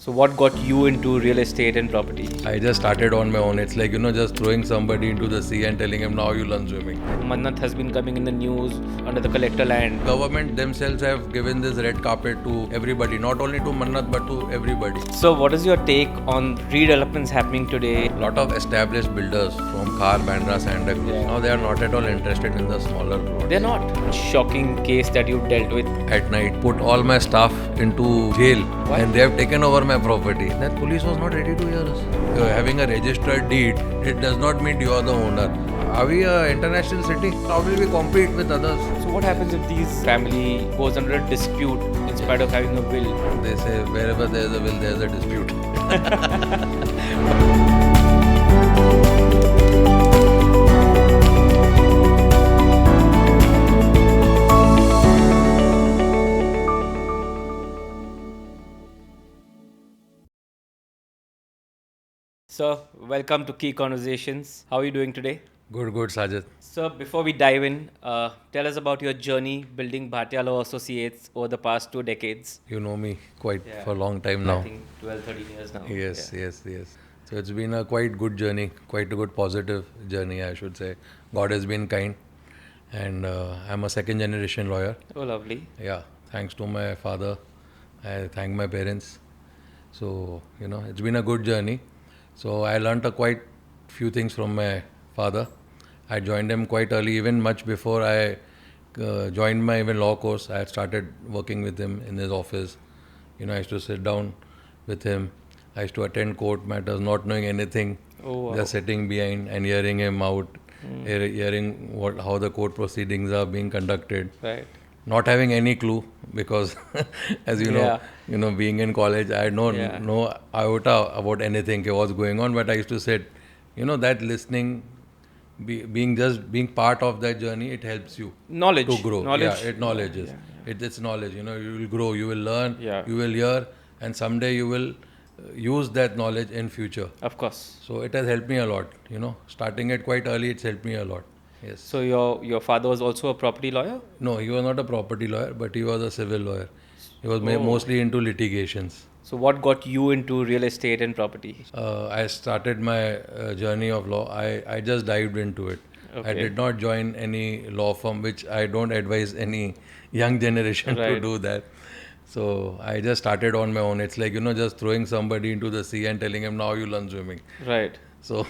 So what got you into real estate and property? I just started on my own. It's like, just throwing somebody into the sea and telling him, now you learn swimming. Mannat has been coming in the news under the collector land. Government themselves have given this red carpet to everybody, not only to Mannat but to everybody. So what is your take on redevelopments happening today? A lot of established builders from Khar, Bandra, Santa Cruz, now they are not at all interested in the smaller plots. They're not. Shocking case that you dealt with. At night, put all my staff into jail. What? And they have taken over my property. That police was not ready to hear us. Having a registered deed, it does not mean you are the owner. Are we an international city? How will we compete with others? So what happens if these family goes under a dispute in spite of having a will? They say wherever there is a will, there is a dispute. So welcome to Key Conversations. How are you doing today? Good, Sajid. So before we dive in, tell us about your journey building Bhatia Law Associates over the past 2 decades. You know me quite for a long time now. I think 12, 13 years now. Yes. So it's been a quite good journey, quite a good positive journey, I should say. God has been kind. And I'm a second generation lawyer. Oh, lovely. Yeah, thanks to my father. I thank my parents. So, it's been a good journey. So I learnt a quite few things from my father. I joined him quite early, even much before I joined my even law course. I had started working with him in his office. I used to sit down with him. I used to attend court matters, not knowing anything, just sitting behind and hearing him out, hearing how the court proceedings are being conducted. Right. Not having any clue because, as you know, being in college, I had no iota about anything what's going on. But I used to sit, that listening, being part of that journey, it helps you Knowledge. to grow. Knowledge. It's knowledge. You will grow, you will learn, Yeah. you will hear, and someday you will use that knowledge in future. Of course. So it has helped me a lot. Starting it quite early, it's helped me a lot. Yes. So your father was also a property lawyer? No, he was not a property lawyer, but he was a civil lawyer. He was mostly into litigations. So what got you into real estate and property? I started my journey of law. I just dived into it. I did not join any law firm, which I don't advise any young generation to do that. So I just started on my own. It's like, just throwing somebody into the sea and telling him, now you learn swimming. Right. So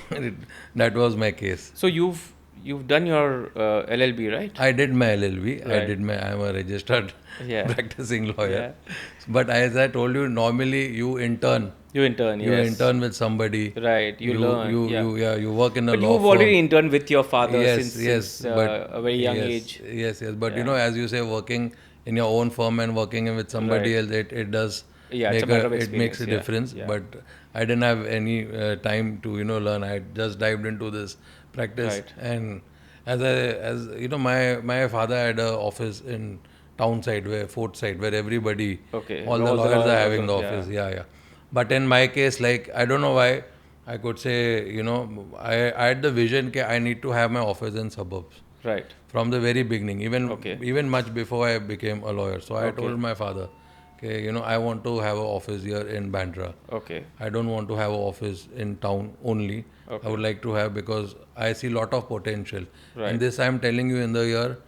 that was my case. So you've done your LLB, right? I did my LLB. I'm a registered practicing lawyer. Yeah. But as I told you, normally you intern. You intern, You intern with somebody. Right. You learn. You work in a but law you've firm. already interned with your father since but a very young age. Yes. But as you say, working in your own firm and working with somebody else, it does it makes a difference. Yeah. But I didn't have any time to learn. I just dived into this practice, and as my father had an office in town side, Fort side, where everybody, all the lawyers are having the office. Yeah. But in my case, like, I don't know why, I could say, I had the vision that I need to have my office in suburbs. Right. From the very beginning, even much before I became a lawyer. So I told my father, I want to have an office here in Bandra. Okay. I don't want to have an office in town only. I would like to have, because I see a lot of potential. Right. And this I am telling you in the year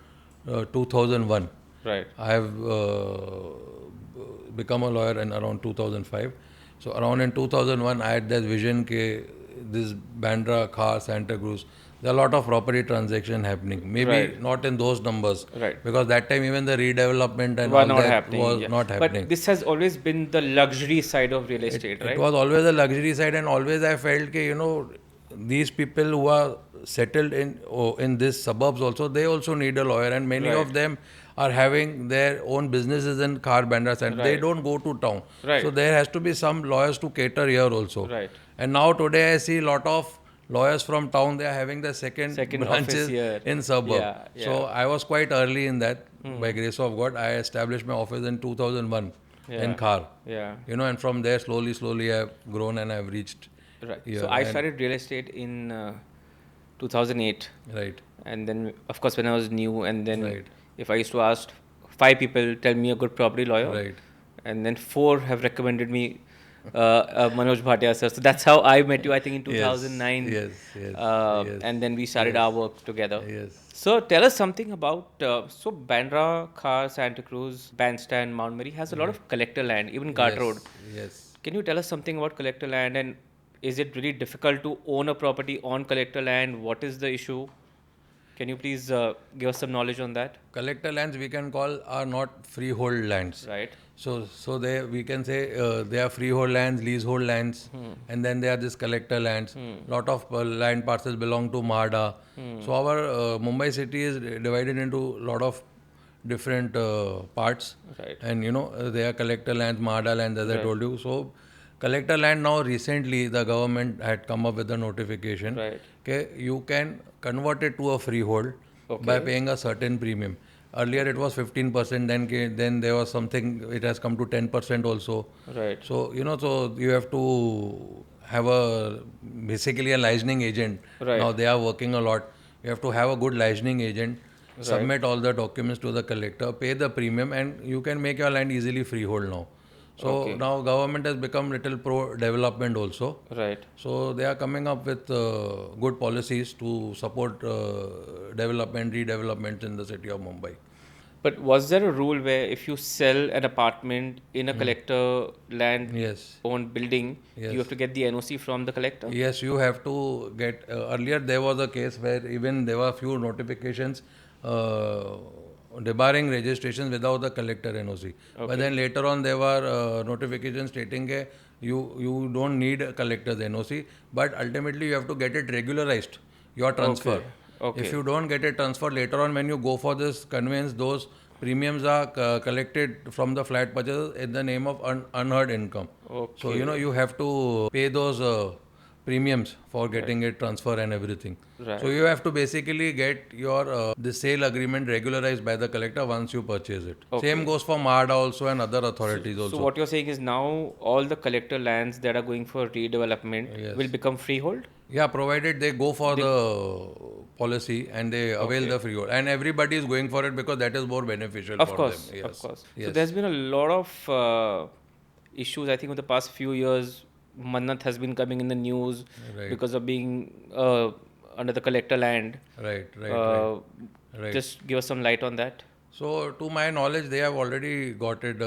2001. Right. I have become a lawyer in around 2005. So around in 2001, I had that vision that this Bandra, Khar, Santa Cruz, there are a lot of property transaction happening. Maybe not in those numbers. Right. Because that time even the redevelopment and Were all not that happening, was not happening. But this has always been the luxury side of real estate, right? It was always a luxury side, and always I felt that, these people who are settled in these suburbs also, they also need a lawyer, and many of them are having their own businesses in Khar, Bandra, and they don't go to town. Right. So there has to be some lawyers to cater here also. Right. And now today I see a lot of lawyers from town, they are having the second branches in suburb. Yeah. So I was quite early in that. By grace of God, I established my office in 2001 in Khar. Yeah. And from there slowly I have grown and I have reached. Right. here. So I started real estate in 2008. Right. And then, of course, when I was new, and then if I used to ask 5 people, tell me a good property lawyer. Right. And then 4 have recommended me Manoj Bhatia sir. So that's how I met you, I think in Yes, 2009. yes, yes, yes, And then we started yes, our work together. yes, So tell us something about, so Bandra, Khar, Santa Cruz, Bandstand, Mount Mary has a lot of collector land, even Ghat Road. yes, yes. Can you tell us something about collector land, and is it really difficult to own a property on collector land? What is the issue? Can you please give us some knowledge on that? Collector lands we can call are not freehold lands. Right. So they we can say they are freehold lands, leasehold lands, and then there are this collector lands. Lot of land parcels belong to MHADA. So our Mumbai city is divided into lot of different parts, Right. and they are collector lands, MHADA lands, as I Right. told you. So collector land now recently the government had come up with a notification. Right. Okay, you can convert it to a freehold by Okay. paying a certain premium. Earlier it was 15%, then there was something, it has come to 10% also. Right. So, so you have to have basically a licensing agent. Right. Now they are working a lot. You have to have a good licensing agent, Right. submit all the documents to the collector, pay the premium, and you can make your land easily freehold now. So Okay. now government has become little pro development also. Right. So they are coming up with good policies to support development, redevelopment in the city of Mumbai. But was there a rule where if you sell an apartment in a collector land Yes, owned building, you yes. have to get the NOC from the collector? Yes, you have to get. Earlier, there was a case where even there were few notifications uh, debarring registrations without the collector NOC. But then later on, there were notifications stating that you don't need a collector's NOC, but ultimately you have to get it regularized, your transfer. Okay. If Okay. you don't get it transferred later on, when you go for this conveyance, those premiums are collected from the flat purchase in the name of unheard income. So Okay. you have to pay those premiums for Right. getting it transfer and everything. So Right. you have to basically get your the sale agreement regularized by the collector once you purchase it. Same Okay. goes for MARDA also and other So, authorities so also. what you're saying is now all the collector lands that are going for redevelopment will Yes. become freehold? Yeah, provided they go for They, the policy and they avail okay. the freehold. And everybody is going for it because that is more beneficial Of for them. course, of Yes. course. So there's Yes. been a lot of issues. I think in the past few years, Mannat has been coming in the news Right. because of being under the collector land. Right, right, right, Uh, right. just give us some light on that. So, to my knowledge, they have already got it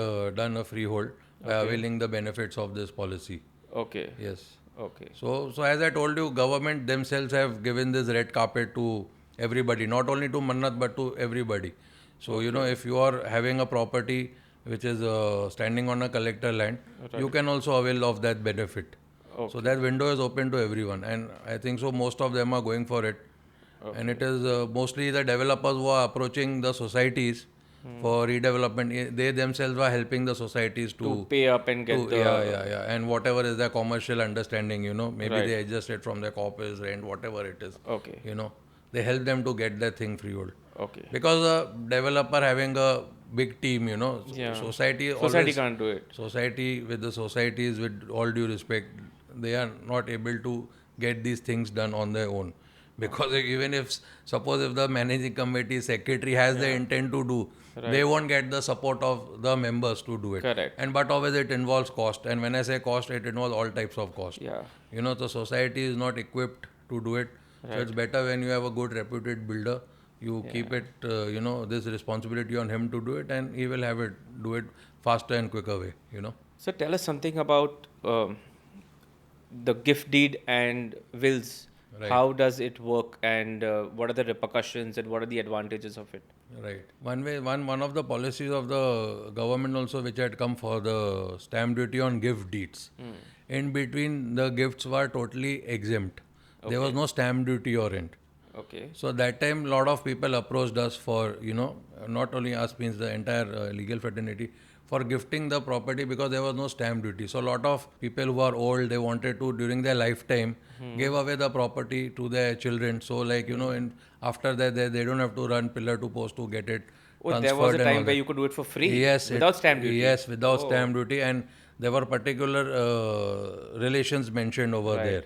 done a freehold by Okay. availing the benefits of this policy. Okay. Yes. Okay. So as I told you, government themselves have given this red carpet to everybody, not only to Mannat but to everybody. So Okay. if you are having a property which is standing on a collector land, you Right. can also avail of that benefit. So Okay. that window is open to everyone, and I think so most of them are going for it. And it Okay. is mostly the developers who are approaching the societies for redevelopment. They themselves are helping the societies To pay up and get yeah, and whatever is their commercial understanding, maybe right. they adjust it from their corpus rent, whatever it is, Okay. they help them to get that thing freehold. Okay. Because a developer having a big team, Yeah. society Society always, can't do it. society with the societies, with all due respect, they are not able to get these things done on their own. Because even if, suppose if the managing committee secretary has the intent to do, they Right. won't get the support of the members to do it. Correct. And but always it involves cost. And when I say cost, it involves all types of cost. Yeah. The society is not equipped to do it. So it's better when you have a good reputed builder. You keep it, this responsibility on him to do it, and he will have it do it faster and quicker way. So tell us something about the gift deed and wills. Right. How does it work, and what are the repercussions, and what are the advantages of it? Right. One of the policies of the government also, which had come for the stamp duty on gift deeds. In between, the gifts were totally exempt. There was no stamp duty or rent. Okay. So that time, lot of people approached us for, not only us, means the entire legal fraternity, for gifting the property because there was no stamp duty. So a lot of people who are old, they wanted to, during their lifetime, give away the property to their children. So like, after that, they don't have to run pillar to post to get it Oh, there was a transferred and all time where that. you could do it for free Yes, without stamp duty. yes, without Oh, stamp duty, and there were particular relations mentioned over there.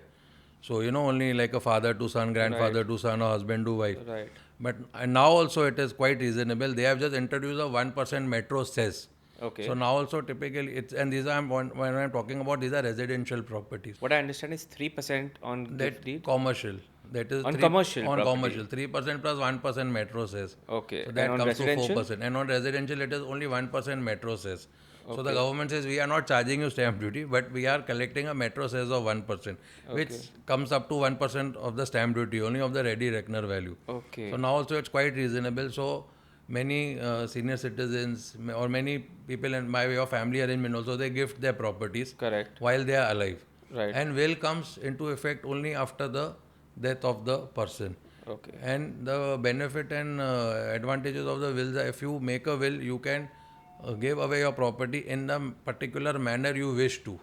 So only like a father to son, grandfather to son, or husband to wife. right. But and now also it is quite reasonable. They have just introduced a 1% metro cess. Okay. So now also typically it's, and these are, when I'm talking about, these are residential properties. What I understand is 3% on gift That deed commercial, that is on 3 commercial on property. commercial, 3% plus 1% metro cess. Okay. So And that on comes to residential? 4%. And on residential, it is only 1% metro cess. So the Okay. government says we are not charging you stamp duty, but we are collecting a metro cess of 1%, which Okay. comes up to 1% of the stamp duty, only of the ready reckoner value. So Okay. now also it's quite reasonable. So many senior citizens or many people in by way of family arrangement also, they gift their properties Correct. while they are alive. Right. And will comes into effect only after the death of the person. Okay. And the benefit and advantages of the wills are, if you make a will, you can give away your property in the particular manner you wish to.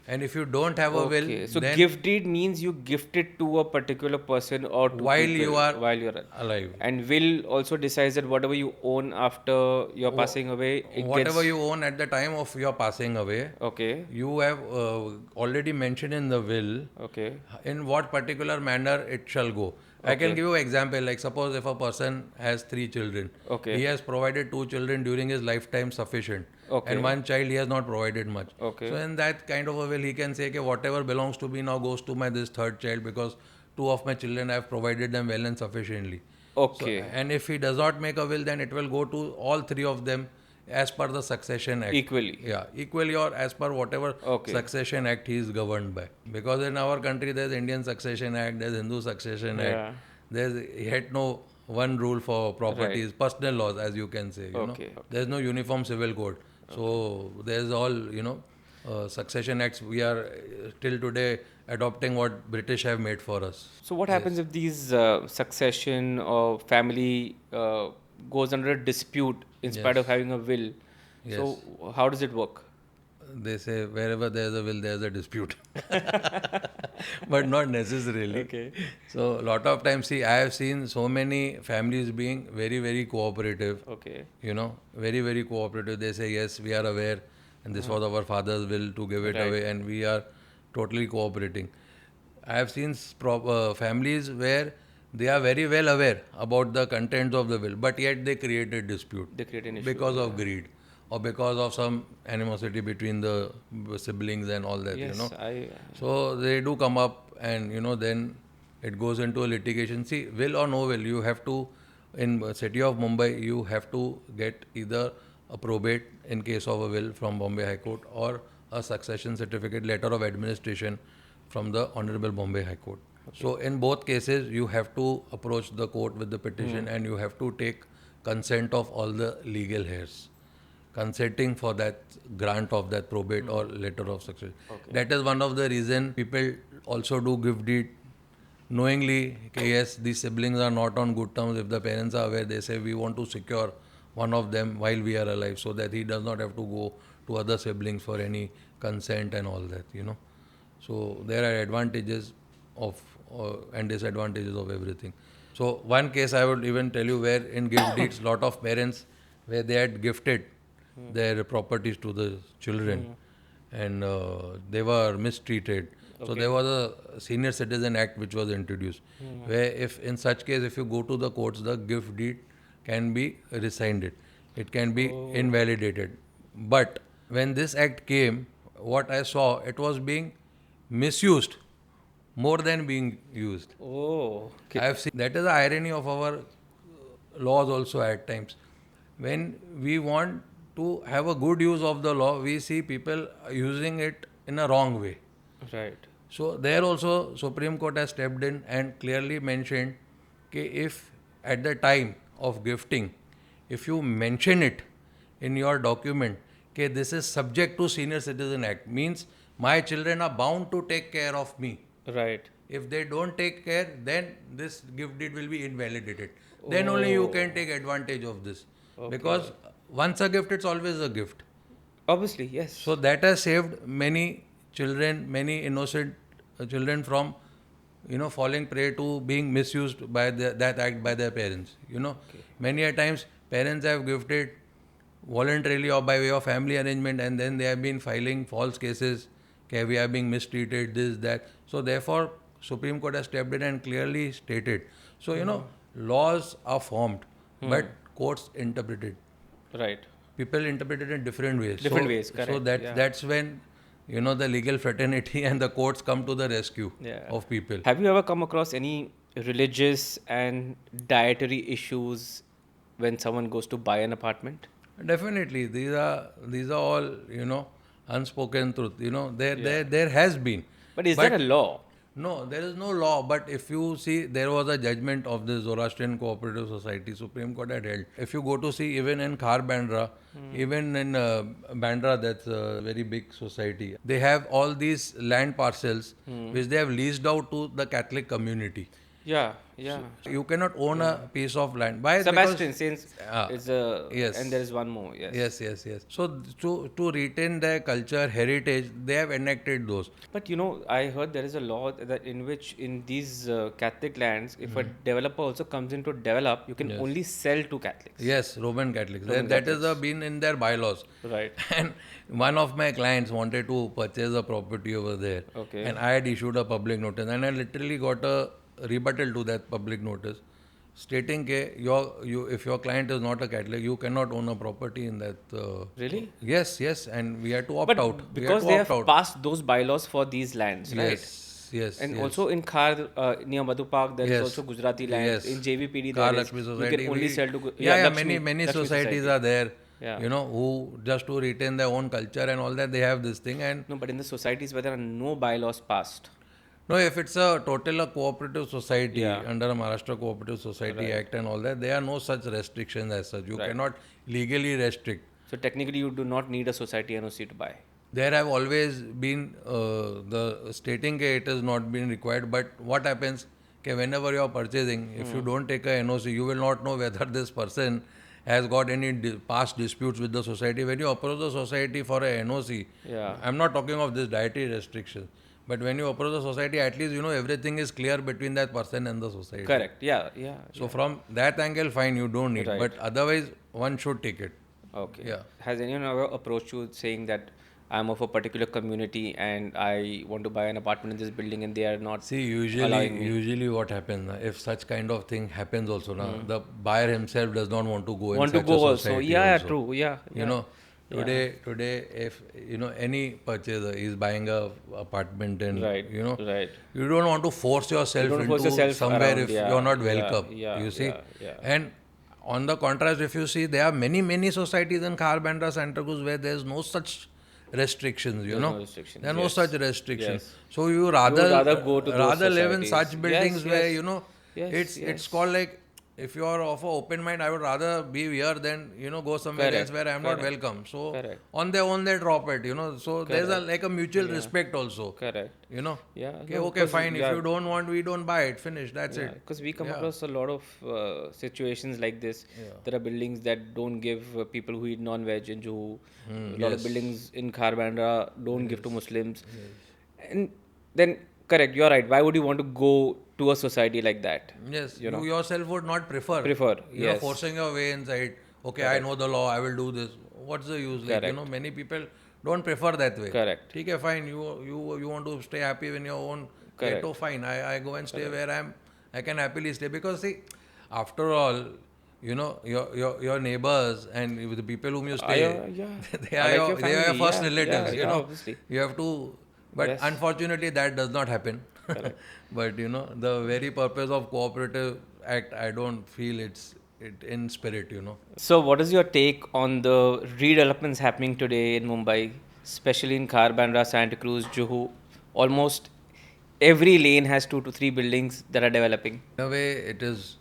And if you don't have a will, Okay. So then gift deed means you gift it to a particular person or to while people you are while you're alive. alive, And will also decides that whatever you own after you're wh- passing away, it whatever gets. you own at the time of your passing away, Okay. you have already mentioned in the will Okay. in what particular manner it shall go. I can Okay. give you an example. Like suppose if a person has 3 children, he Okay. has provided 2 children during his lifetime sufficient, and Okay. one child he has not provided much. So Okay. in that kind of a will, he can say, okay, whatever belongs to me now goes to my this third child, because 2 of my children I have provided them well and sufficiently. So, Okay. and if he does not make a will, then it will go to all 3 of them as per the Succession Act. Equally. Yeah, equally or as per whatever Okay. Succession Act he is governed by. Because in our country there's Indian Succession Act, there's Hindu Succession Act, Yeah. there's yet no one rule for Right. properties, personal laws, as you can say, you know. Okay. Okay. There's no uniform civil code. So there's all, succession acts. We are till today adopting what British have made for us. So what happens if these succession or family goes under a dispute in spite of Yes. having a will? Yes. So how does it work? They say wherever there's a will, there's a dispute. But not necessarily. Okay. So a lot of times, see, I have seen so many families being very, very cooperative. Okay. Very, very cooperative. They say, yes, we are aware, and this was our father's will to give it Right. away, and we are totally cooperating. I have seen families where they are very well aware about the contents of the will, but yet they create a dispute They create an issue. because of greed or because of some animosity between the siblings and all that, Yes, So they do come up, and then it goes into a litigation. See, will or no will, you have to, in city of Mumbai, you have to get either a probate in case of a will from Bombay High Court, or a succession certificate letter of administration from the Honorable Bombay High Court. So in both cases, you have to approach the court with the petition, and you have to take consent of all the legal heirs, consenting for that grant of that probate or letter of succession. That is one of the reason people also do gift deed knowingly. Yes, these siblings are not on good terms. If the parents are aware, they say we want to secure one of them while we are alive, so that he does not have to go to other siblings for any consent and all that. So there are advantages of and disadvantages of everything. So one case I would even tell you, where in gift deeds, lot of parents, where they had gifted their properties to the children, and they were mistreated. So there was a Senior Citizen Act which was introduced, where if in such case, if you go to the courts, the gift deed can be rescinded. It can be invalidated. But when this act came, what I saw, it was being misused more than being used. Oh. I have seen, that is the irony of our laws also at times. When we want to have a good use of the law, we see people using it in a wrong way. Right. So there also Supreme Court has stepped in and clearly mentioned that if at the time of gifting, if you mention it in your document, that this is subject to Senior Citizen Act, means my children are bound to take care of me. Right. If they don't take care, then this gift deed will be invalidated. Then only you can take advantage of this. Because once a gift, it's always a gift. Obviously, yes. So that has saved many children, many innocent children from, falling prey to being misused by that act by their parents. Many a times parents have gifted voluntarily or by way of family arrangement, and then they have been filing false cases. Okay, we are being mistreated, this, that. So therefore, Supreme Court has stepped in and clearly stated. So laws are formed, but courts interpret it. Right. people interpret it in different ways. Different ways, So correct, that's yeah. that's when the legal fraternity and the courts come to the rescue Yeah. of people. Have you ever come across any religious and dietary issues when someone goes to buy an apartment? Definitely, these are all unspoken truth. There Yeah. there has been, But is there a law? no, there is no law. But if you see, there was a judgment of the Zoroastrian Cooperative Society. Supreme Court had held. If you go to see, even in Khar Bandra, even in Bandra, that's a very big society. They have all these land parcels which they have leased out to the Catholic community. Yeah, yeah. You cannot own a piece of land. Why? Sebastian, since Ah, it's a yes. and there is one more. Yes. Yes. So to retain their culture, heritage, they have enacted those. But I heard there is a law that in which in these Catholic lands, if a developer also comes in to develop, you can Yes. only sell to Catholics. Yes, Roman Catholics. Roman That is Catholics. been in their bylaws. Right. And one of my clients wanted to purchase a property over there. Okay. And I had issued a public notice, and I literally got a rebuttal to that public notice, stating that if your client is not a Catholic, you cannot own a property in that. Really? Yes, and we had to opt But out. because they have passed those bylaws for these lands, right? Yes. And yes. also in Khar, near Madhu Park, there is Yes. also Gujarati land. Yes. In JVPD, Car there is. Lakshmi You Society. can only sell to. Many Lakshmi societies Society. are there. Yeah. Who just to retain their own culture and all that, they have this thing. And No, but in the societies where there are no bylaws passed. no, if it's a cooperative society Yeah. under a Maharashtra Cooperative Society Act and all that, there are no such restrictions as such. You cannot legally restrict. So technically, you do not need a society NOC to buy. There have always been the stating that it has not been required, but what happens whenever you are purchasing, if you don't take a NOC, you will not know whether this person has got any past disputes with the society. When you approach the society for a NOC, Yeah. I'm not talking of this dietary restrictions, but when you approach the society, at least everything is clear between that person and the society. Correct. Yeah. So from that angle, fine, you don't need, Right. but otherwise, one should take it. Okay. Yeah. Has anyone ever approached you saying that I'm of a particular community and I want to buy an apartment in this building and they are not See, allowing me? usually what happens, if such kind of thing happens also, the buyer himself does not want to go Want in to such go a also? society. Yeah, also. true. Yeah. Today, if any purchaser is buying a apartment and Right. you don't want to force yourself don't into force yourself somewhere around, if yeah, you're not yeah, welcome. yeah, You see, yeah. and on the contrast, if you see, there are many societies in Khar Bandra, Santa Cruz where there's no such restrictions. no restrictions, there are no yes. such restrictions. Yes. So you rather go to those live in societies. such buildings Yes, where yes. Yes, it's called like, if you are of an open mind, I would rather be here than go somewhere Correct, else where I am not welcome. So Correct. on their own they drop it. So there's a mutual respect also. Correct. Yeah. Okay, No, okay, because, fine. yeah, If you don't want, we don't buy it. Finish. That's it. Because we come across a lot of situations like this. There are buildings that don't give people who eat non-veg in Juhu. A lot of buildings in Khar Bandra don't give to Muslims. And then, correct, you're right. Why would you want to go to a society like that? Yes, you yourself would not prefer. You're You're forcing your way inside. Okay, I know the law. I will do this. What's the use? Like, Correct. many people don't prefer that way. Correct. Okay, fine. You want to stay happy in your own. Correct. Ghetto, fine. I go and stay where I can happily stay, because see, after all, your neighbors and the people whom you stay, they are your first relatives. Obviously. You have to, but unfortunately that does not happen. But the very purpose of cooperative act, I don't feel it in spirit. So, what is your take on the redevelopments happening today in Mumbai, especially in Khar Bandra, Santa Cruz, Juhu? Almost every lane has 2 to 3 buildings that are developing. In a way, it is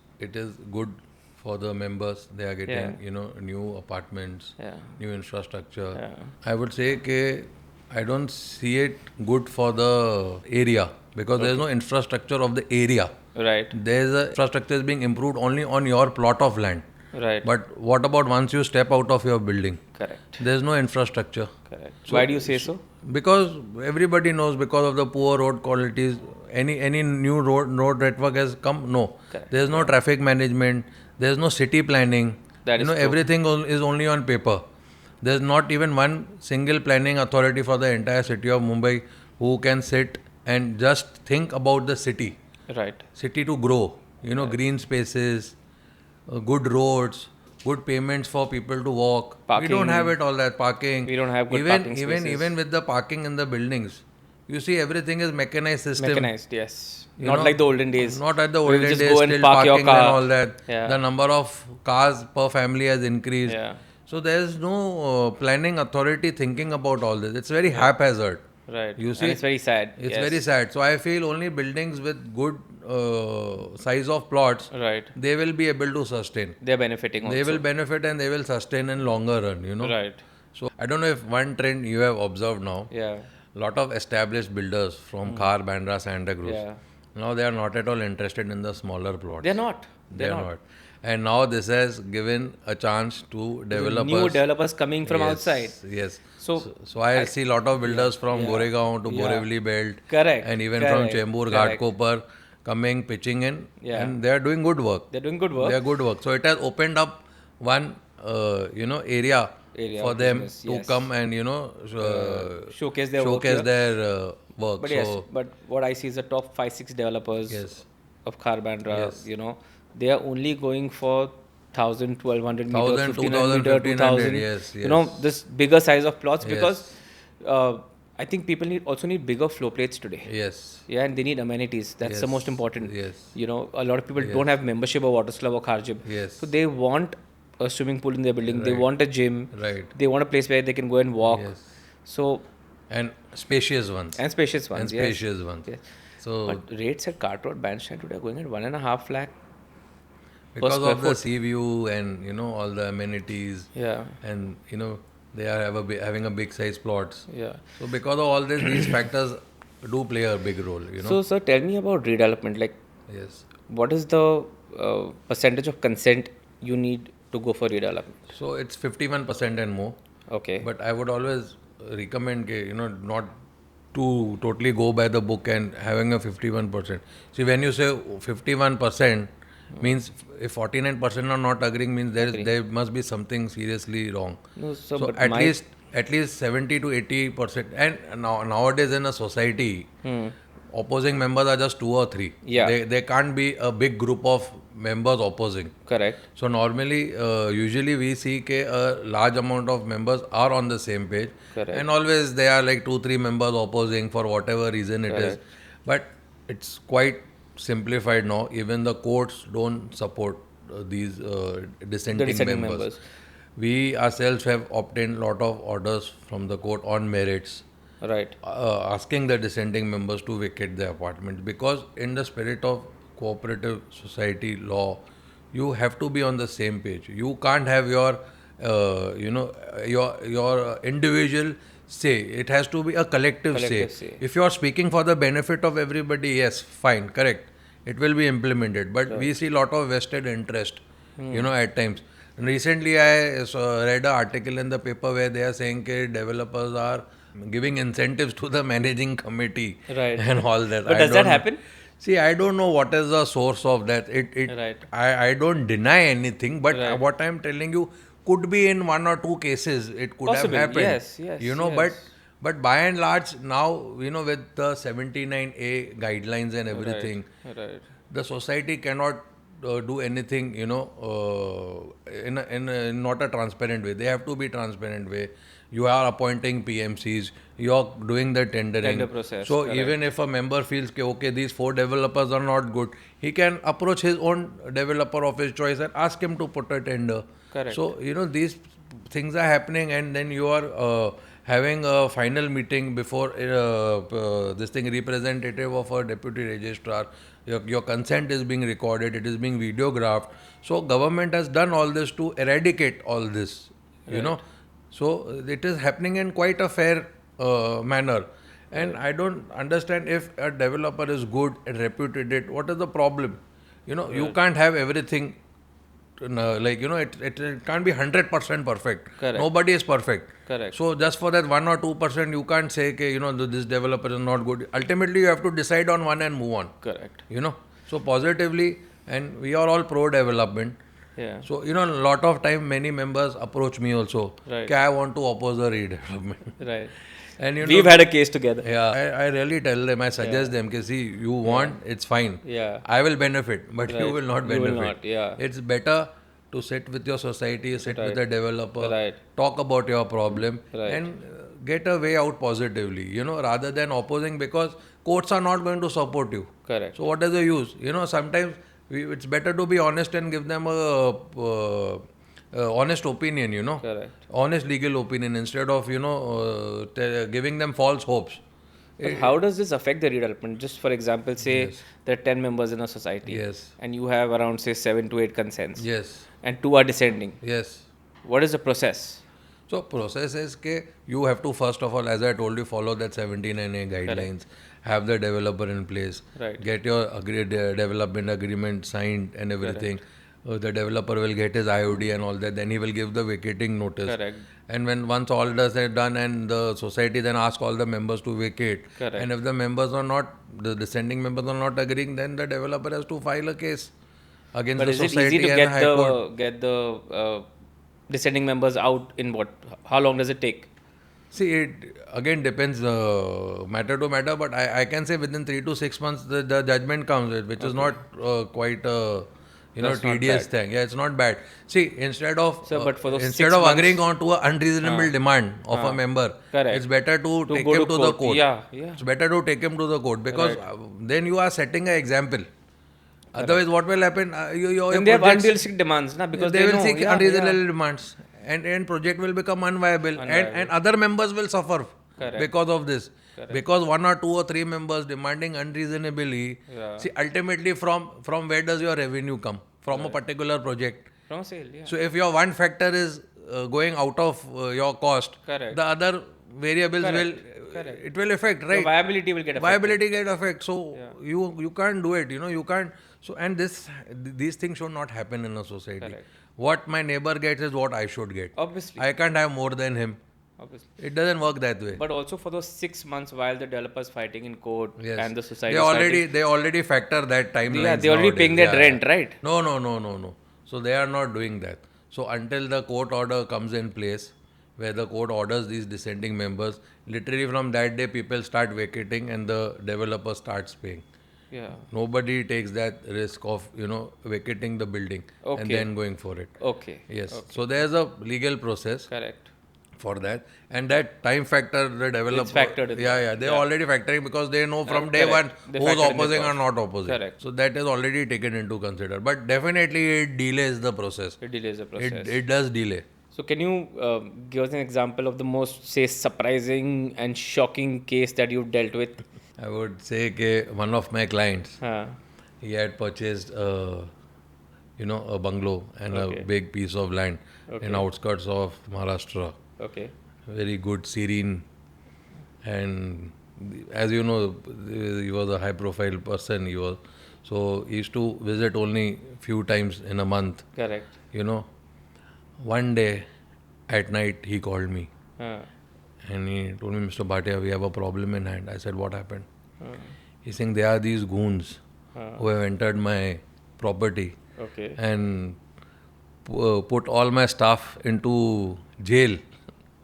good for the members. They are getting new apartments, new infrastructure. I would say I don't see it good for the area, because there is no infrastructure of the area. Right. There's a infrastructure is being improved only on your plot of land. Right. But what about once you step out of your building? Correct. There's no infrastructure. Correct. Why do you say so? Because everybody knows, because of the poor road qualities, any new road network has come. No. Correct. There's no traffic management. There's no city planning. That is true. Everything is only on paper. There's not even one single planning authority for the entire city of Mumbai who can sit and just think about the city. Right. City to grow. Green spaces, good roads, good payments for people to walk. Parking. We don't have it all that parking. We don't have good parking spaces. Even with the parking in the buildings, you see everything is mechanized system. Mechanized, yes. Not like the olden days. Not like the where olden you just days. go and Still park your parking car. and all that. Yeah. The number of cars per family has increased. Yeah. So there is no planning authority thinking about all this. It's very haphazard. Right. You see, and it's very sad. It's yes. very sad. So I feel only buildings with good size of plots, Right. they will be able to sustain. They're benefiting also. They will benefit and they will sustain in longer run. Right. So I don't know if one trend you have observed now. Yeah. Lot of established builders from Khar, Bandra, Santa Cruz. Yeah. Now they are not at all interested in the smaller plots. They're not. They are not. And now this has given a chance to developers. New developers coming from outside. Yes. So I see a lot of builders from Goregaon to Borivali belt. Correct. And even from Chembur, Ghatkopar coming, pitching in. Yeah. And they are doing good work. They're doing good work. They are good work. So it has opened up one, area for them business, to come and, showcase their work. But but what I see is the top 5-6 developers of Khar Bandra, they are only going for 1,000, 1,200 meters, 1,500 meters, 2,000. Yes. This bigger size of plots because I think people also need bigger floor plates today. Yes. Yeah, and they need amenities. That's the most important. Yes. A lot of people don't have membership of Waters Club or Khar Gym. Yes. So they want a swimming pool in their building. They want a gym. Right. They want a place where they can go and walk. Yes. So. And spacious ones. And spacious ones. Yes. Yes. So. But rates at Cart Road Bandstand today are going at 1.5 lakh. Because of the sea view and all the amenities. Yeah. And they are having a big size plots. Yeah. So because of all this, these factors do play a big role. So sir, tell me about redevelopment. Yes. What is the percentage of consent you need to go for redevelopment? So it's 51% and more. Okay. But I would always recommend not to totally go by the book and having a 51%. See, when you say 51%, means if 49% are not agreeing, means there must be something seriously wrong. No, so at least 70 to 80%. And nowadays in a society, opposing members are just 2 or 3. Yeah. They can't be a big group of members opposing. Correct. So normally, usually we see a large amount of members are on the same page. Correct. And always they are like 2-3 members opposing for whatever reason it is. But it's quite simplified now. Even the courts don't support these dissenting members. We ourselves have obtained a lot of orders from the court on merits. Right. Asking the dissenting members to vacate the apartments, because in the spirit of cooperative society law, you have to be on the same page. You can't have your individual say. It has to be a collective say. If you are speaking for the benefit of everybody, yes, fine, correct. It will be implemented. But we see a lot of vested interest, at times. And recently, I read an article in the paper where they are saying that developers are giving incentives to the managing committee and all that. But does that happen? See, I don't know what is the source of that. I don't deny anything, but what I am telling you could be in 1 or 2 cases. It could have happened. Yes. But by and large, now, with the 79A guidelines and everything, the society cannot do anything, in not a transparent way. They have to be transparent way. You are appointing PMCs, you are doing the tender process. So even if a member feels, okay, these 4 developers are not good, he can approach his own developer of his choice and ask him to put a tender. Correct. So, these things are happening, and then you are having a final meeting before this thing, representative of a deputy registrar. Your consent is being recorded, it is being videographed. So government has done all this to eradicate all this, So it is happening in quite a fair manner. And I don't understand, if a developer is good and reputed, what is the problem? You can't have everything. It can't be 100% perfect. Correct. Nobody is perfect. Correct. So just for that 1 or 2%, you can't say, this developer is not good. Ultimately, you have to decide on one and move on. Correct. So positively, and we are all pro-development. Yeah. So, a lot of time, many members approach me also. Right. I want to oppose the redevelopment. Right. And we've had a case together. Yeah, I really tell them, I suggest them, see, you want, it's fine. Yeah. I will benefit, but you will not benefit. You will not, yeah. It's better to sit with your society, sit with Right. the developer, Right. talk about your problem, Right. and get a way out positively, rather than opposing, because courts are not going to support you. Correct. So what is the use? Sometimes it's better to be honest and give them a honest opinion, Correct. honest legal opinion, instead of, giving them false hopes. But how does this affect the redevelopment? Just for example, say Yes. there are 10 members in a society, Yes. and you have around, say, 7 to 8 consents, Yes. and 2 are descending. Yes. What is the process? So process is ke you have to, first of all, as I told you, follow that 79A guidelines, have the developer in place, Right. get your development agreement signed and everything. The developer will get his IOD and all that, then he will give the vacating notice. Correct. And when once all this is done, and the society then ask all the members to vacate, Correct. and if the members are not, the descending members are not agreeing, then the developer has to file a case against But the is it society easy to and get the High Court. the descending members out in what? How long does it take? See, it again depends matter to matter, but I can say within 3 to 6 months the judgment comes, which is not quite a That's not tedious bad. thing. Yeah, it's not bad. See, instead of Sir, but for those instead 6 of months, agreeing on to an unreasonable demand of a member, Correct. it's better to take go him to to the court. court. Yeah, yeah. It's better to take him to the court, because Right. then you are setting an example. Otherwise, what will happen? Your Then they have projects- unrealistic demands, na? Because they will know, seek yeah, unreasonable demands, and project will become unviable, and other members will suffer because of this. Because 1 or 2 or 3 members demanding unreasonably. Yeah. See, ultimately from where does your revenue come? From a particular project. From sale, yeah. So if your one factor is going out of your cost, Correct. the other variables will Correct. it will affect, The right? viability will get affected. Viability get affect. So you can't do it. You can't. So, and these things should not happen in a society. Correct. What my neighbor gets is what I should get. Obviously. I can't have more than him. Obviously. It doesn't work that way. But also for those 6 months while the developers fighting in court Yes. and the society they already factor that timeline. Yeah, they're already paying their rent, right? No. So they are not doing that. So until the court order comes in place, where the court orders these dissenting members, literally from that day people start vacating and the developer starts paying. Yeah. Nobody takes that risk of vacating the building and Okay. then going for it. Okay. Yes. So there's a legal process Correct. for that, and that time factor the developer. It's factored in They're already factoring, because they know from day correct. one They who's factored in the opposing or cost. not opposing. Correct. So that is already taken into consider. But definitely it delays the process. It delays the process. It does delay. So can you give us an example of the most, say, surprising and shocking case that you've dealt with? I would say one of my clients, he had purchased a bungalow and a big piece of land in outskirts of Maharashtra. Okay. Very good, serene, and as you know, he was a high-profile person. So he used to visit only few times in a month. Correct. One day at night he called me Uh, and he told me, Mr. Bhatia, we have a problem in hand. I said, what happened? He's saying there are these goons who have entered my property okay. and put all my staff into jail.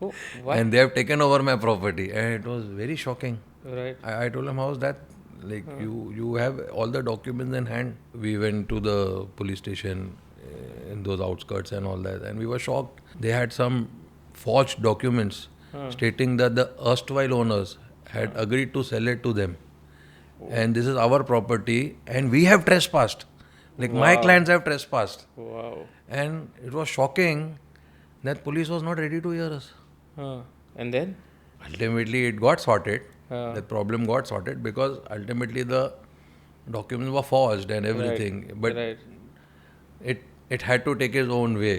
Oh, what? And they have taken over my property, and it was very shocking. Right. I told him, how's that? Like you have all the documents in hand. We went to the police station in those outskirts and all that, and we were shocked. They had some forged documents stating that the erstwhile owners had agreed to sell it to them, and this is our property, and we have trespassed. Like my clients have trespassed, Wow. and it was shocking that police was not ready to hear us. And then? Ultimately, it got sorted. That problem got sorted because ultimately the documents were forged and everything. But Right. it had to take its own way.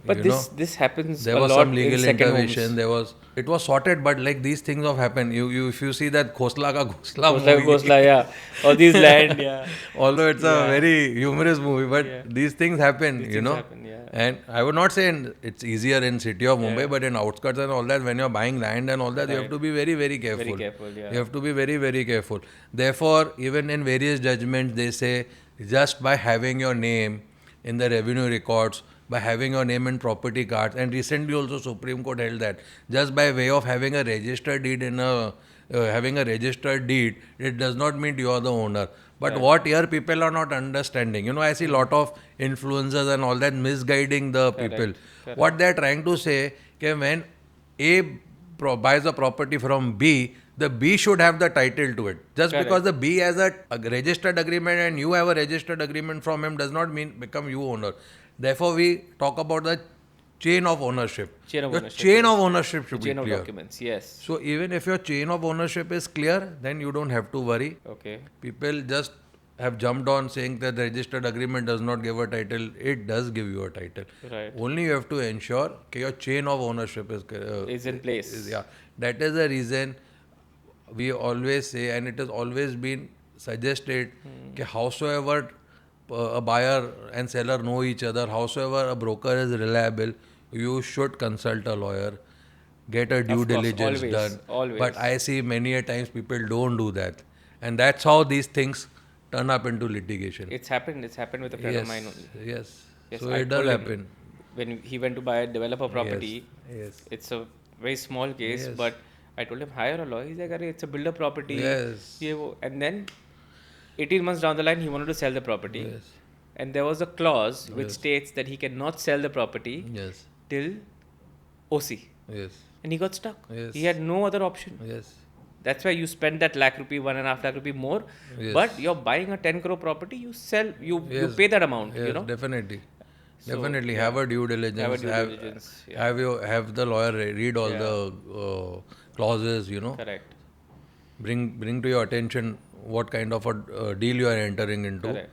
But this happens There a was lot some legal in second intervention. homes. It was sorted, but like these things have happened. If you see that Khosla Ka Ghosla movie, Ghosla, yeah. Or these land, yeah. although it's a very humorous movie, but these things happen, Things happen, yeah. And I would not say it's easier in city of Mumbai, but in outskirts and all that, when you're buying land and all that, you have to be very, very careful. Very careful, yeah. You have to be very, very careful. Therefore, even in various judgments, they say just by having your name in the revenue records, by having your name in property cards, and recently also Supreme Court held that just by way of having a registered deed in a having a registered deed, it does not mean you are the owner. But what here people are not understanding, I see a lot of influencers and all that misguiding the people. What they are trying to say, okay, when A buys a property from B, the B should have the title to it. Just because the B has a registered agreement and you have a registered agreement from him does not mean become you owner. Therefore, we talk about the chain of ownership. Your chain of ownership should be clear. Chain of documents, yes. So even if your chain of ownership is clear, then you don't have to worry. Okay. People just have jumped on saying that the registered agreement does not give a title. It does give you a title. Right. Only you have to ensure that your chain of ownership is in place. Yeah. That is the reason we always say, and it has always been suggested, that howsoever a buyer and seller know each other, howsoever a broker is reliable, you should consult a lawyer, get a due diligence done. Always. But I see many a times people don't do that. And that's how these things turn up into litigation. It's happened with a friend of mine only. Yes. Yes, So I it does told him happen. when he went to buy a developer property, Yes. it's a very small case, Yes. but I told him hire a lawyer. He's like, "Arey, it's a builder property." Yes. And then 18 months down the line, he wanted to sell the property. Yes. And there was a clause which states that he cannot sell the property Yes. till OC. Yes. And he got stuck. Yes. He had no other option. Yes. That's why you spend that lakh rupee, 1.5 lakh rupee more. Yes. But you're buying a 10 crore property, you sell, you pay that amount, Yes, you know. Definitely. So, Definitely have a due diligence. Have a due diligence, yeah. Have the lawyer read all the clauses. Correct. Bring to your attention what kind of a deal you are entering into, Correct.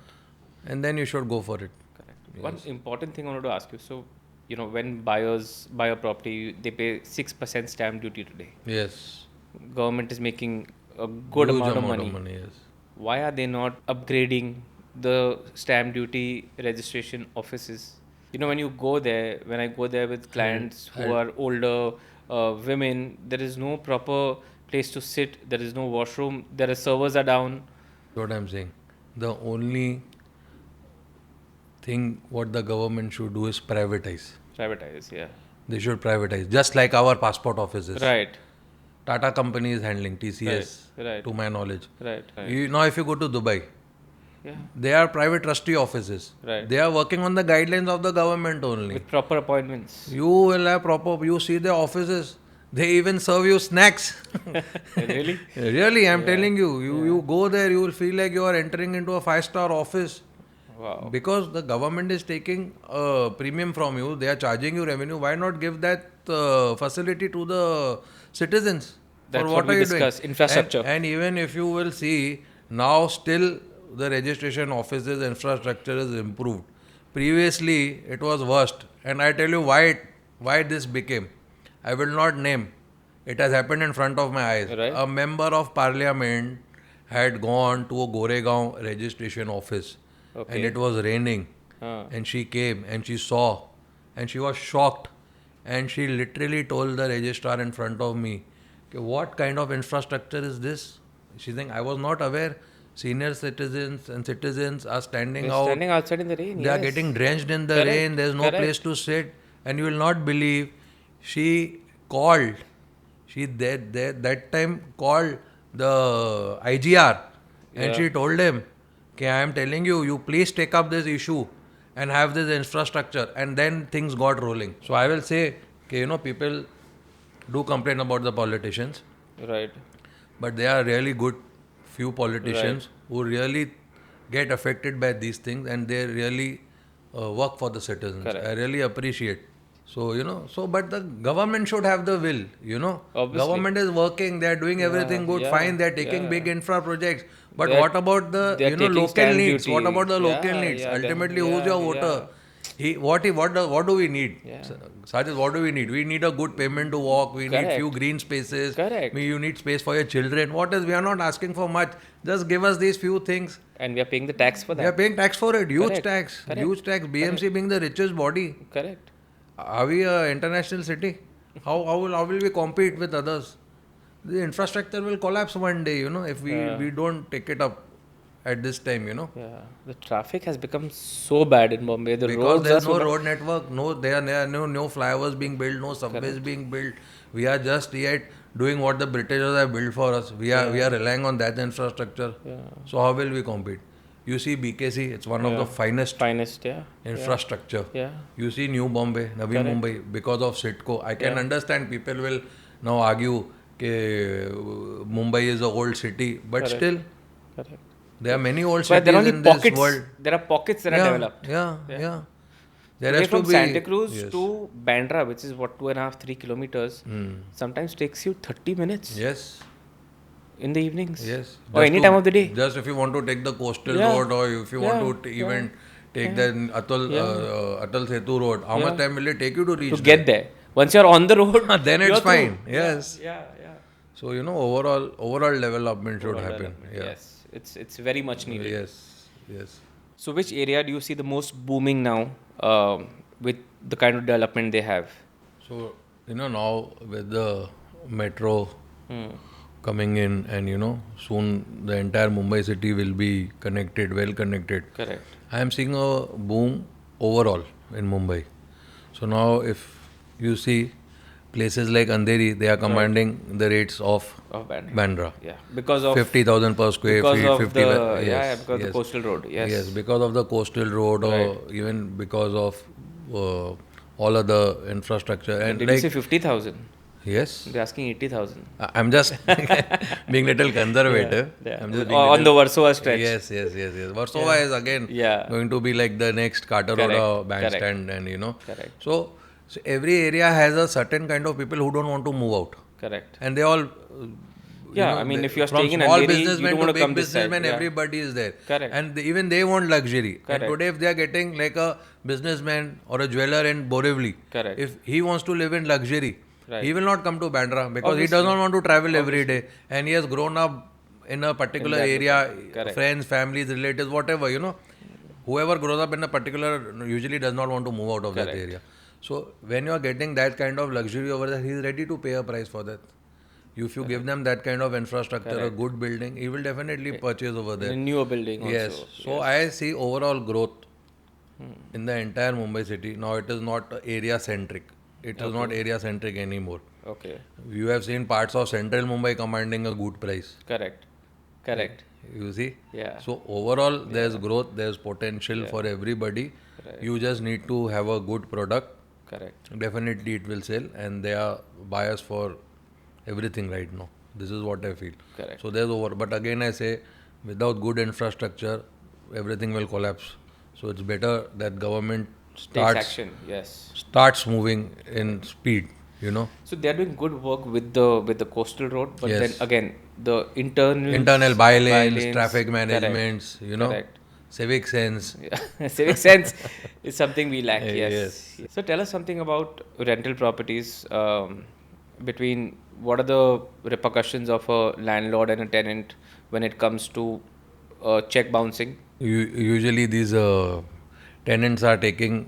and then you should go for it. Correct. One important thing I wanted to ask you. So, when buyers buy a property, they pay 6% stamp duty today. Yes. Government is making a good Huge amount of money. Yes. Why are they not upgrading the stamp duty registration offices? When you go there, when I go there with clients who are older, women, there is no proper place to sit. There is no washroom. Their servers are down. What I'm saying. The only thing what the government should do is privatize. Privatize, yeah. They should privatize, just like our passport offices. Right. Tata company is handling TCS, Right. to my knowledge. Right. Now, if you go to Dubai, Yeah. they are private trustee offices. Right. They are working on the guidelines of the government only. With proper appointments. You will have you see their offices. They even serve you snacks. Really? Really, I'm telling you. You go there, you will feel like you are entering into a 5-star office. Wow. Because the government is taking a premium from you, they are charging you revenue. Why not give that facility to the citizens? That's For what we are you discuss, doing? infrastructure. And even if you will see, now still the registration offices infrastructure is improved. Previously, it was worst. And I tell you why this became. I will not name. It has happened in front of my eyes. Right. A member of parliament had gone to a Goregaon registration office. Okay. And it was raining. And she came and she saw. And she was shocked. And she literally told the registrar in front of me, okay, what kind of infrastructure is this? She's saying, I was not aware. Senior citizens and citizens are standing outside in the rain. They are getting drenched in the rain. There's no place to sit. And you will not believe, she called. She that time called the IGR. And she told him, okay, I am telling you, you please take up this issue and have this infrastructure. And then things got rolling. So I will say, okay, people do complain about the politicians. Right. But they are really good few politicians who really get affected by these things and they really work for the citizens. Correct. I really appreciate. So, but the government should have the will, Obviously. Government is working, they are doing everything good, fine, they are taking big infra projects. But what about the, local needs? What about the local needs? Ultimately, who's your voter? What do we need? Sajid, what do we need? We need a good pavement to walk. We need few green spaces. Correct. You need space for your children. We are not asking for much. Just give us these few things. And we are paying the tax for that. We are paying tax for it. Huge tax. Correct. Huge tax. BMC being the richest body. Correct. Are we an international city? How will we compete with others? The infrastructure will collapse one day, if we don't take it up at this time, Yeah. The traffic has become so bad in Bombay. Because there's no road network, there are no flyovers being built, no subways being built. We are just yet doing what the Britishers have built for us. We are relying on that infrastructure. So how will we compete? You see BKC, it's one of the finest infrastructure. You see New Bombay, Navi Mumbai, because of Sitco. I can understand people will now argue that Mumbai is an old city, but still, there are many old cities in this world. There are pockets that are developed. There Today has from to be Santa Cruz to Bandra, which is what 2.5-3 kilometers, sometimes takes you 30 minutes. Yes. In the evenings. Yes. Or any time of the day. Just if you want to take the coastal road, or if you want to even take the Atal Setu road, how much time will it take you to reach get there? Once you're on the road, then it's fine. Yes. Yeah. So overall development should happen. Yes. It's very much needed. Yes. So which area do you see the most booming now with the kind of development they have? So, now with the metro coming in, and soon the entire Mumbai city will be well connected. Correct. I am seeing a boom overall in Mumbai. So now if you see places like Andheri, they are commanding the rates of Bandra. Yeah, because of 50,000 per square feet. Because of the coastal road. Yes, because of the coastal road, or even because of all other infrastructure. And did you say 50,000? Yes. They're asking 80,000. I'm just being little conservative. I'm just on the Warsaw stretch. Yes. Warsaw is again going to be like the next Carter Road bandstand, and Correct. So every area has a certain kind of people who don't want to move out. Correct. And they all I mean, if you're staying in small Andheri, businessmen you don't to want to big come this side. businessmen, everybody is there. Correct. And even they want luxury. Correct. And today, if they are getting like a businessman or a jeweler in Borivali, Correct. if he wants to live in luxury, he will not come to Bandra because he does not want to travel every day. And he has grown up in a particular area, friends, families, relatives, whatever, Whoever grows up in a particular usually does not want to move out of that area. So when you are getting that kind of luxury over there, he is ready to pay a price for that. If you give them that kind of infrastructure, a good building, he will definitely purchase over there. A newer building also. Yes. So I see overall growth in the entire Mumbai city. Now it is not area centric. It is not area centric anymore. Okay. You have seen parts of central Mumbai commanding a good price. Correct. You see? Yeah. So overall, there's growth, there's potential for everybody. Correct. You just need to have a good product. Correct. Definitely it will sell, and they are buyers for everything right now. This is what I feel. Correct. So there's but again I say, without good infrastructure, everything will collapse. So it's better that government Takes action. Yes. starts moving in speed. So they are doing good work with the coastal road, but then again the internal by-lanes, traffic managements, Correct. civic sense. Civic sense is something we lack. Yes. So tell us something about rental properties. Between what are the repercussions of a landlord and a tenant when it comes to check bouncing? Usually these tenants are taking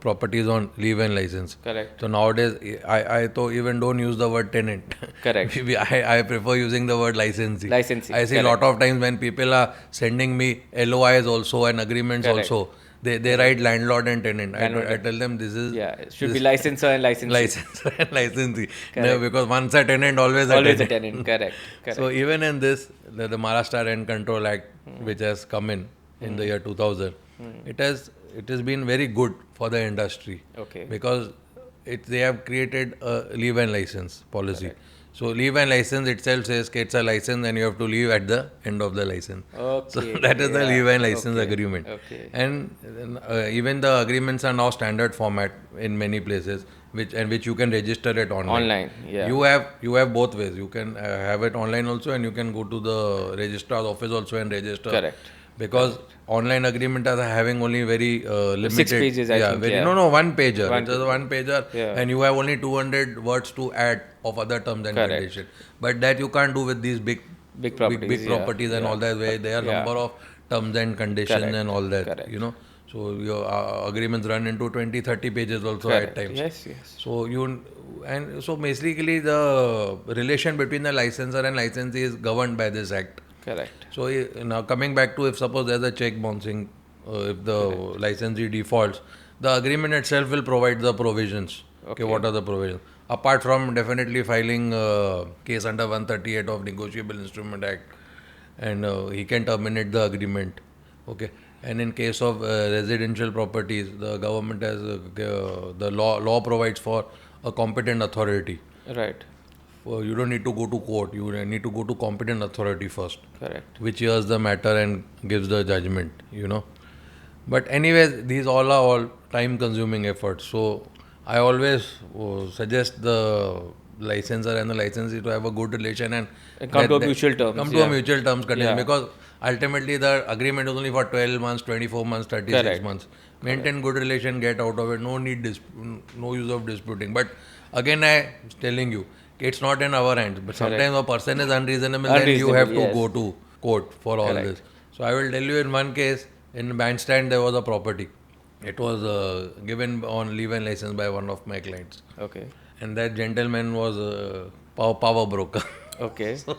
properties on leave-in license. Correct. So nowadays, I even don't use the word tenant. Correct. I prefer using the word licensee. Licensee. I see a lot of times when people are sending me LOIs also and agreements also, they write landlord and tenant. I tell them this is... it should be licensor and licensee. Licensor and licensee. No, because once a tenant, always a tenant. Correct. So even in this, the Maharashtra Rent Control Act, which has come in the year 2000, it has been very good for the industry. Okay. Because they have created a leave-in license policy. Correct. So leave-in license itself says it's a license and you have to leave at the end of the license. Okay. So that is the leave-in license agreement. Okay. And even the agreements are now standard format in many places, which you can register it online. Yeah. You have both ways. You can have it online also, and you can go to the registrar's office also and register. Correct. Because online agreement are having only very limited... 6 pages, I think. No, one pager. It is a one pager, and you have only 200 words to add of other terms and conditions. But that you can't do with these big properties and all that, where there are number of terms and conditions and all that. So your agreements run into 20-30 pages also at times. Yes. So so basically the relation between the licensor and licensee is governed by this act. Correct. So now coming back to, if suppose there's a check bouncing, if the licensee defaults, the agreement itself will provide the provisions. Okay, what are the provisions? apart from definitely filing case under 138 of Negotiable Instrument Act, and he can terminate the agreement. Okay. And in case of residential properties, the government has the law provides for a competent authority. Right. You don't need to go to court. You need to go to competent authority first, Correct. which hears the matter and gives the judgment. But anyways, these all are all time-consuming efforts. So I always suggest the licensor and the licensee to have a good relation and Come to a mutual terms. come to a mutual terms condition, Yeah. because ultimately the agreement is only for 12 months, 24 months, 36 Correct. months. Maintain good relation, get out of it. No use of disputing. But again, I am telling you, it's not in our hands. But sometimes a person is unreasonable, then you have to Yes. go to court for all Correct. this. So I will tell you, in one case, in Bandstand there was a property. It was given on leave and license by one of my clients. Okay. And that gentleman was a power broker. Okay. So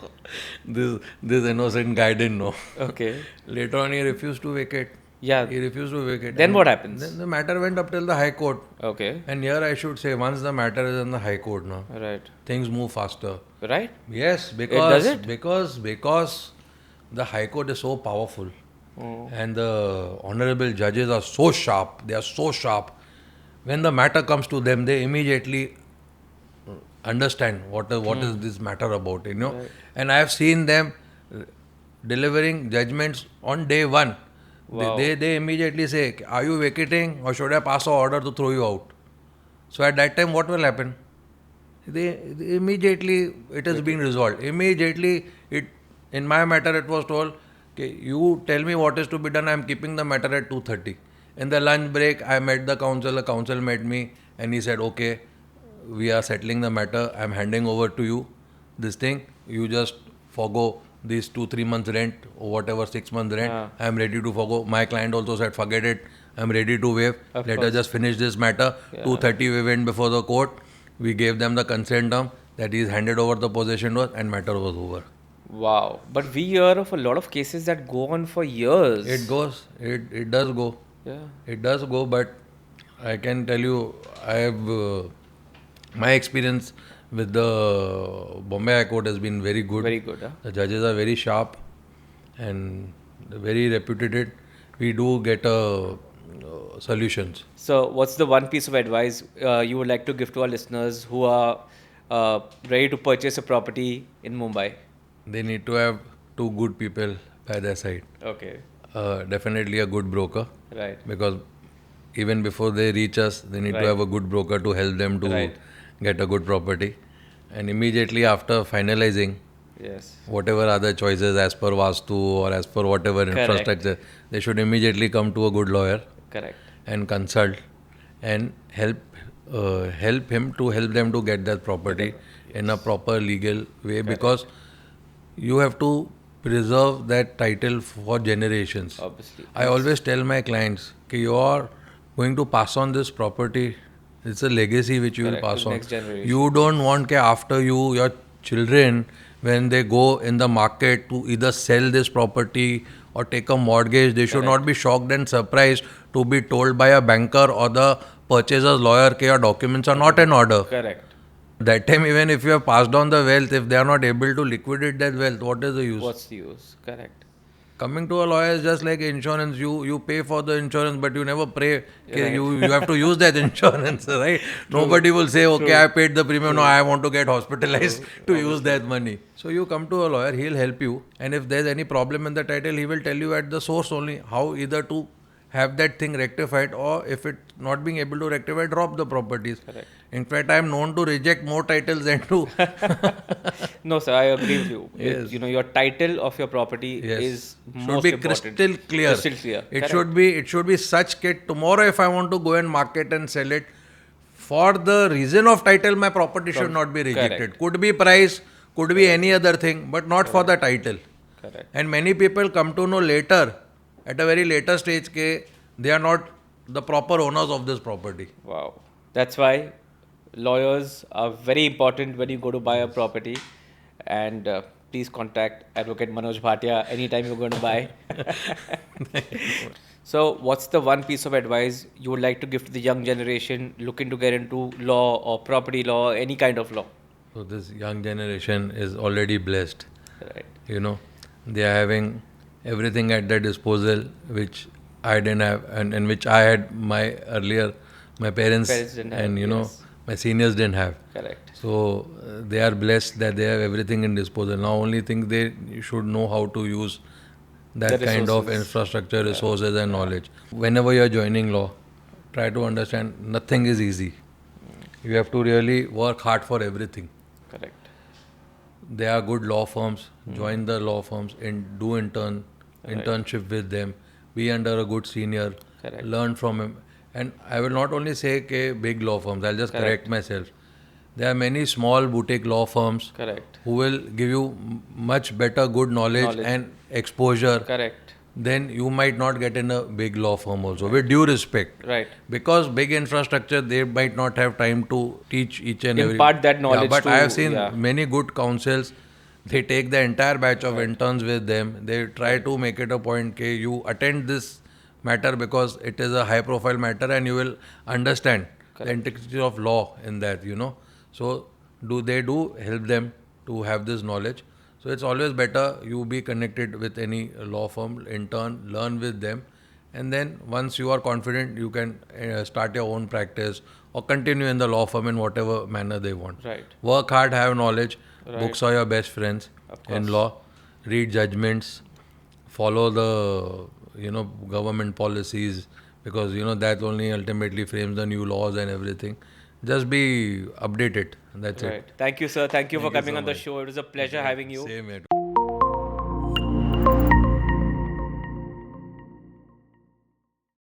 this innocent guy didn't know. Okay. Later on, he refused to vacate. Yeah. He refused to vacate. Then And what happens? Then the matter went up till the High Court. Okay. And here I should say, once the matter is in the High Court now, Right. things move faster. Right? Yes, does because it? because the High Court is so powerful, Oh. and the honorable judges are so sharp. They are so sharp. When the matter comes to them, they immediately understand what is this matter about. Right. And I have seen them delivering judgments on day one. Wow. They immediately say, are you vacating or should I pass an order to throw you out? So at that time, what will happen? They immediately it is being resolved. Immediately, in my matter it was told, okay, you tell me what is to be done. I am keeping the matter at 2:30. In the lunch break, I met the counsel. The counsel met me and he said, okay, we are settling the matter. I am handing over to you this thing. You just forgo these 2-3 months rent or whatever 6 months rent. Yeah. I am ready to forgo. My client also said, forget it. I am ready to waive. Of Let course. us just finish this matter. Yeah. 2:30 we went before the court. We gave them the consent term that he is handed over the possession to us, and matter was over. Wow. But we hear of a lot of cases that go on for years. It goes. It does go. Yeah. It does go, but I can tell you, I have my experience with the Bombay High Court has been very good. Very good. Huh? The judges are very sharp and very reputed. We do get solutions. So, what's the one piece of advice you would like to give to our listeners who are ready to purchase a property in Mumbai? They need to have two good people by their side. Okay. Definitely a good broker, Right. because even before they reach us, they need Right. to have a good broker to help them to Right. get a good property. And immediately after finalizing Yes. whatever other choices as per Vastu or as per whatever Correct. infrastructure, they should immediately come to a good lawyer Correct. and consult and help him to help them to get that property in a proper legal way, because you have to preserve that title for generations. Obviously. I always tell my clients that you are going to pass on this property. It's a legacy which you will Correct, pass to the on. next generation. You don't want that after you, your children, when they go in the market to either sell this property or take a mortgage, they should not be shocked and surprised to be told by a banker or the purchaser's lawyer that your documents are not in order. Correct. That time, even if you have passed on the wealth, if they are not able to liquidate that wealth, what is the use? What's the use? Correct. Coming to a lawyer is just like insurance. You pay for the insurance, but you never pray. You have to use that insurance, right? Nobody will say, okay, I paid the premium, now I want to get hospitalized to use that money. So you come to a lawyer, he'll help you. And if there's any problem in the title, he will tell you at the source only how either to have that thing rectified, or if it's not being able to rectify, drop the properties. Correct. In fact, I am known to reject more titles than to. No, sir, I agree with you. Yes. Your title of your property is should most be important. crystal clear. Crystal clear. It Correct. should be such that tomorrow if I want to go and market and sell it, for the reason of title, my property should not be rejected. Correct. Could be price, could be any other thing, but not for the title. Correct. And many people come to know later, at a very later stage, that they are not the proper owners of this property. Wow. That's why lawyers are very important when you go to buy a property. And please contact Advocate Manoj Bhatia anytime you're going to buy. So, what's the one piece of advice you would like to give to the young generation looking to get into law or property law, any kind of law? So this young generation is already blessed. Right. You know, they are having everything at their disposal, which I didn't have, and which I had my parents Parents didn't have, and yes. my seniors didn't have. Correct. So they are blessed that they have everything in disposal. Now only thing they should know how to use The that kind of resources. infrastructure, Yeah. resources, and Yeah. knowledge. Whenever you are joining law, try to understand nothing is easy. You have to really work hard for everything. Correct. There are good law firms. Join the law firms and do Right. internship with them. Be under a good senior. Correct. Learn from him. And I will not only say big law firms. I'll just correct Correct. myself. There are many small boutique law firms Correct. who will give you much better good knowledge Knowledge. and exposure. Correct. Then you might not get in a big law firm also, with due respect. Right. Because big infrastructure, they might not have time to teach each and every. Impart that knowledge Yeah, but I have to, seen yeah. many good councils. They take the entire batch of interns with them. They try to make it a point that you attend this matter because it is a high profile matter and you will understand the intricacies of law in that. So do help them to have this knowledge. So it's always better you be connected with any law firm, intern, learn with them, and then once you are confident, you can start your own practice or continue in the law firm in whatever manner they want. Right. Work hard, have knowledge. Right. Books are your best friends in course. law. Read judgments. Follow the government policies because that only ultimately frames the new laws and everything. Just be updated. That's Right. it. Thank you, sir. Thank you for Thank you coming so on the much. show. It was a pleasure having you. Same here.